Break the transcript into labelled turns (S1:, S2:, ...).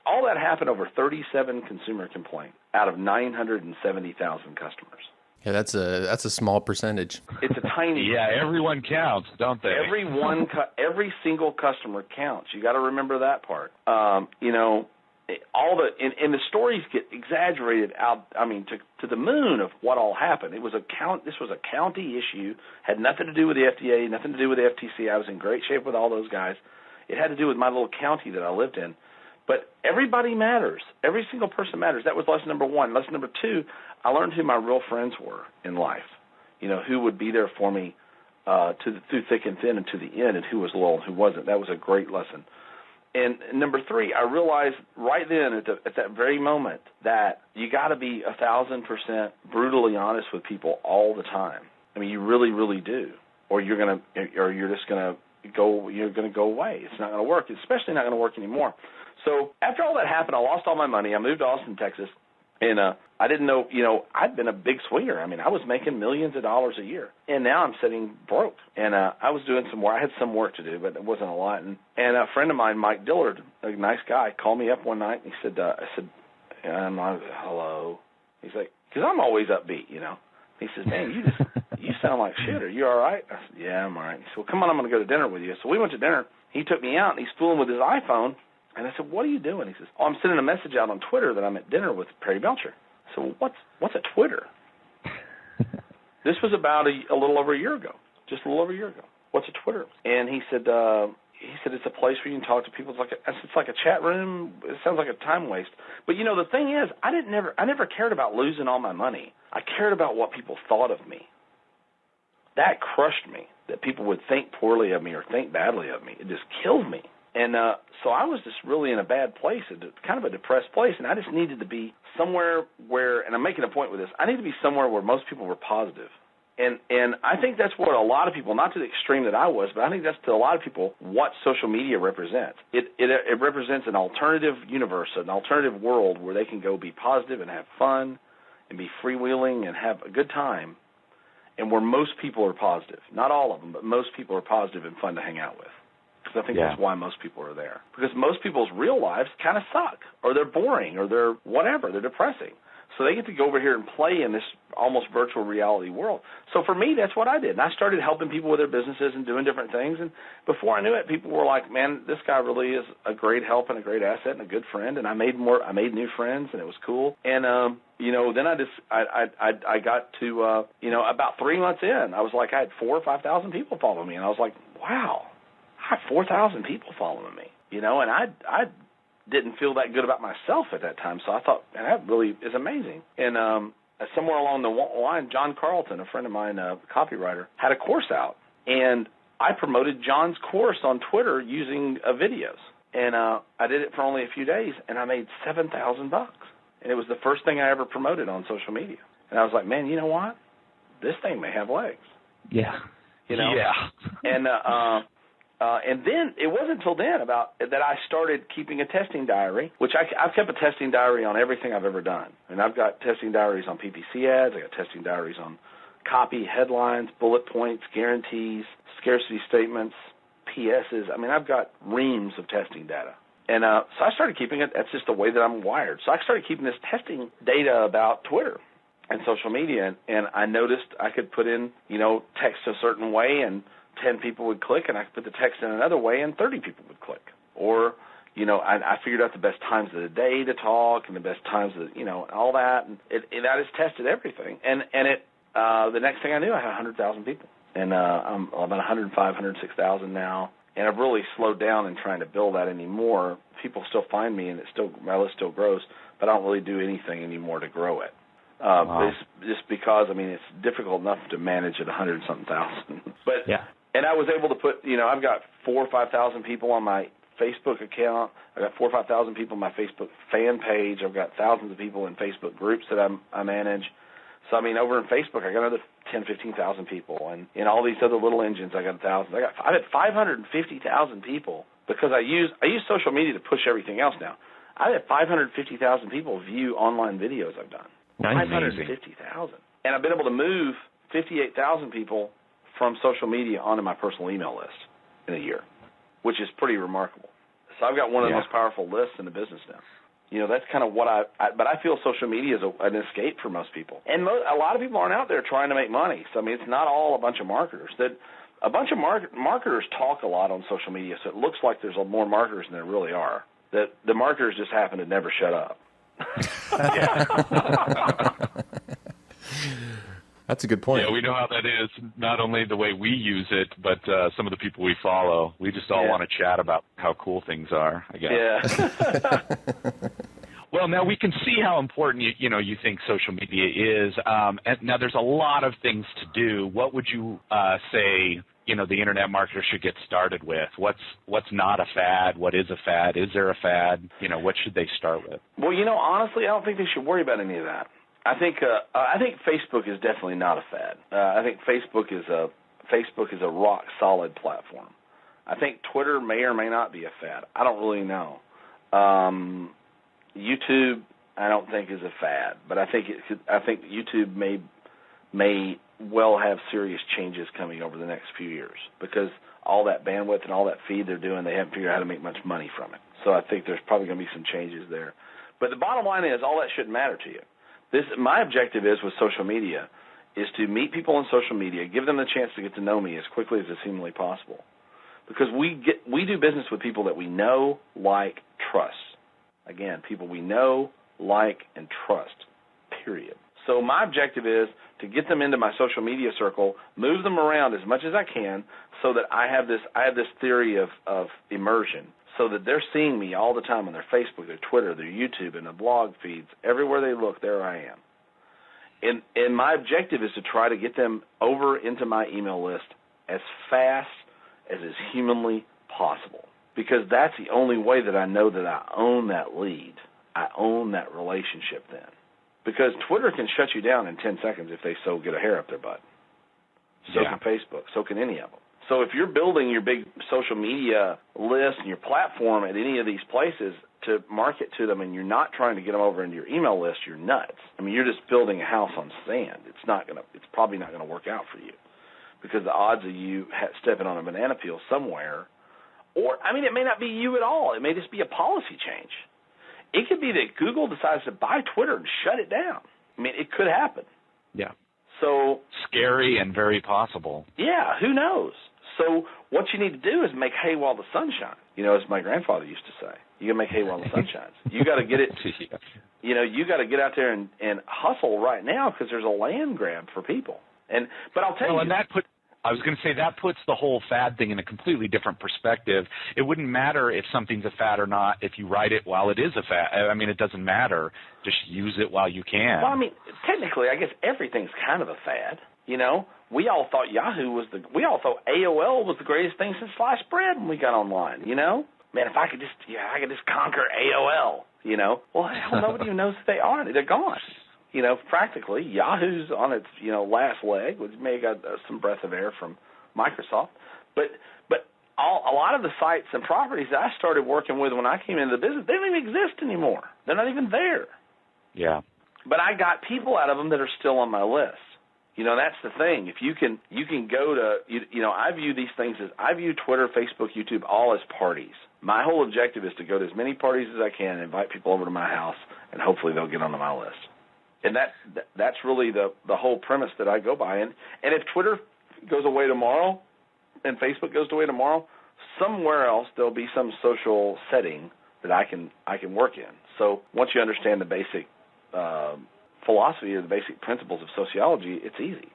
S1: All that happened over 37 consumer complaints out of 970,000 customers.
S2: Yeah, that's a small percentage.
S1: It's a tiny.
S3: Yeah, everyone counts, don't they?
S1: Every single customer counts. You got to remember that part. And the stories get exaggerated out. I mean, to the moon of what all happened. This was a county issue. Had nothing to do with the FDA, nothing to do with the FTC. I was in great shape with all those guys. It had to do with my little county that I lived in. But everybody matters. Every single person matters. That was lesson number one. Lesson number two, I learned who my real friends were in life. Who would be there for me through thick and thin and to the end, and who was loyal and who wasn't. That was a great lesson. And number three, I realized right then at that very moment that you got to be 1,000% brutally honest with people all the time. I mean, you really, really do, or you're just gonna go away. It's not going to work. It's especially not going to work anymore. So after all that happened, I lost all my money. I moved to Austin, Texas, and I didn't know, I'd been a big swinger. I mean, I was making millions of dollars a year, and now I'm sitting broke. And I was doing some work. I had some work to do, but it wasn't a lot. And a friend of mine, Mike Dillard, a nice guy, called me up one night, and he said, hello. He's like, because I'm always upbeat, He says, man, you sound like shit. Are you all right? I said, yeah, I'm all right. He said, well, come on, I'm going to go to dinner with you. So we went to dinner. He took me out, and he's fooling with his iPhone. And I said, what are you doing? He says, I'm sending a message out on Twitter that I'm at dinner with Perry Belcher. I said, well, what's a Twitter? This was about a little over a year ago, just a little over a year ago. What's a Twitter? And he said it's a place where you can talk to people. It's like a chat room. It sounds like a time waste. But, the thing is, I never cared about losing all my money. I cared about what people thought of me. That crushed me, that people would think poorly of me or think badly of me. It just killed me. And so I was just really in a bad place, kind of a depressed place, and I just needed to be somewhere where, and I'm making a point with this, I need to be somewhere where most people were positive. And I think that's what a lot of people, not to the extreme that I was, but I think that's to a lot of people what social media represents. It represents an alternative universe, an alternative world where they can go be positive and have fun and be freewheeling and have a good time, and where most people are positive. Not all of them, but most people are positive and fun to hang out with. Because I think that's why most people are there. Because most people's real lives kind of suck, or they're boring, or they're whatever, they're depressing. So they get to go over here and play in this almost virtual reality world. So for me, that's what I did. And I started helping people with their businesses and doing different things. And before I knew it, people were like, man, this guy really is a great help and a great asset and a good friend. And I made new friends, and it was cool. And, then I got to, about 3 months in, I was like, I had 4,000 or 5,000 people follow me. And I was like, wow. I have 4,000 people following me, and I didn't feel that good about myself at that time, so I thought, man, that really is amazing. And somewhere along the line, John Carlton, a friend of mine, a copywriter, had a course out, and I promoted John's course on Twitter using videos, and I did it for only a few days, and I made $7,000, and it was the first thing I ever promoted on social media. And I was like, man, you know what? This thing may have legs.
S3: Yeah.
S1: Yeah. And then it wasn't until then that I started keeping a testing diary, which I've kept a testing diary on everything I've ever done. And I've got testing diaries on PPC ads. I got testing diaries on copy, headlines, bullet points, guarantees, scarcity statements, PSs. I mean, I've got reams of testing data. And so I started keeping it. That's just the way that I'm wired. So I started keeping this testing data about Twitter and social media. And I noticed I could put in, text a certain way, and 10 people would click, and I could put the text in another way, and 30 people would click. Or, I figured out the best times of the day to talk and the best times of, all that. And I just tested everything. And the next thing I knew, I had 100,000 people. And I'm about 105,000, 106,000 now. And I've really slowed down in trying to build that anymore. People still find me, and my list still grows, but I don't really do anything anymore to grow it.
S3: Wow.
S1: Just because, it's difficult enough to manage at 100-something thousand. But
S3: yeah.
S1: And I was able to put, I've got 4,000 or 5,000 people on my Facebook account. I've got 4,000 or 5,000 people on my Facebook fan page. I've got thousands of people in Facebook groups that I manage. So, over in Facebook, I got another 10,000, 15,000 people. And in all these other little engines, I got 1,000. I had 550,000 people because I use social media to push everything else now. I had 550,000 people view online videos I've done. 550,000. And I've been able to move 58,000 people from social media onto my personal email list in a year, which is pretty remarkable. So I've got one of the
S3: Yeah.
S1: most powerful lists in the business now. You know, that's kind of what but I feel social media is an escape for most people. And a lot of people aren't out there trying to make money. So, I mean, it's not all a bunch of marketers. A bunch of marketers talk a lot on social media, so it looks like there's more marketers than there really are. That the marketers just happen to never shut up.
S2: That's a good point.
S3: Yeah, we know how that is, not only the way we use it, but some of the people we follow. We just all want to chat about how cool things are, I guess.
S1: Yeah.
S3: Well, now we can see how important you think social media is. And now there's a lot of things to do. What would you say the internet marketer should get started with? What's not a fad? What is a fad? Is there a fad? What should they start with?
S1: Well, honestly, I don't think they should worry about any of that. I think Facebook is definitely not a fad. I think Facebook is a rock solid platform. I think Twitter may or may not be a fad. I don't really know. YouTube, I don't think is a fad, but I think YouTube may well have serious changes coming over the next few years because all that bandwidth and all that feed they're doing, they haven't figured out how to make much money from it. So I think there's probably going to be some changes there. But the bottom line is all that shouldn't matter to you. My objective is with social media is to meet people on social media, give them the chance to get to know me as quickly as is seemingly possible. Because we do business with people that we know, like, trust. Again, people we know, like, and trust, period. So my objective is to get them into my social media circle, move them around as much as I can so that I have this theory of immersion so that they're seeing me all the time on their Facebook, their Twitter, their YouTube, and their blog feeds. Everywhere they look, there I am. And my objective is to try to get them over into my email list as fast as is humanly possible because that's the only way that I know that I own that lead. I own that relationship then. Because Twitter can shut you down in 10 seconds if they so get a hair up their butt. So can Facebook. So can any of them. So if you're building your big social media list and your platform at any of these places to market to them and you're not trying to get them over into your email list, you're nuts. I mean, you're just building a house on sand. It's probably not going to work out for you because the odds of you stepping on a banana peel somewhere, or, I mean, it may not be you at all. It may just be a policy change. It could be that Google decides to buy Twitter and shut it down. I mean, it could happen.
S3: Yeah.
S1: So
S3: scary and very possible.
S1: Yeah, who knows? So what you need to do is make hay while the sun shines. As my grandfather used to say, you got to make hay while the sun shines. You got to get it. You got to get out there and hustle right now because there's a land grab for people. But I'll tell you.
S3: And I was going to say that puts the whole fad thing in a completely different perspective. It wouldn't matter if something's a fad or not if you write it while it is a fad. I mean, it doesn't matter. Just use it while you can.
S1: Well, I mean, technically, I guess everything's kind of a fad. We all thought we all thought AOL was the greatest thing since sliced bread when we got online. Man, if I could just conquer AOL. Well, hell, nobody even knows who they are. They're gone. Practically, Yahoo's on its, last leg, which may have got some breath of air from Microsoft. But a lot of the sites and properties that I started working with when I came into the business, they don't even exist anymore. They're not even there.
S3: Yeah.
S1: But I got people out of them that are still on my list. That's the thing. If you can go to, I view Twitter, Facebook, YouTube all as parties. My whole objective is to go to as many parties as I can, invite people over to my house, and hopefully they'll get onto my list. And that's really the whole premise that I go by. And if Twitter goes away tomorrow and Facebook goes away tomorrow, somewhere else there'll be some social setting that I can work in. So once you understand the basic philosophy or the basic principles of sociology, it's easy.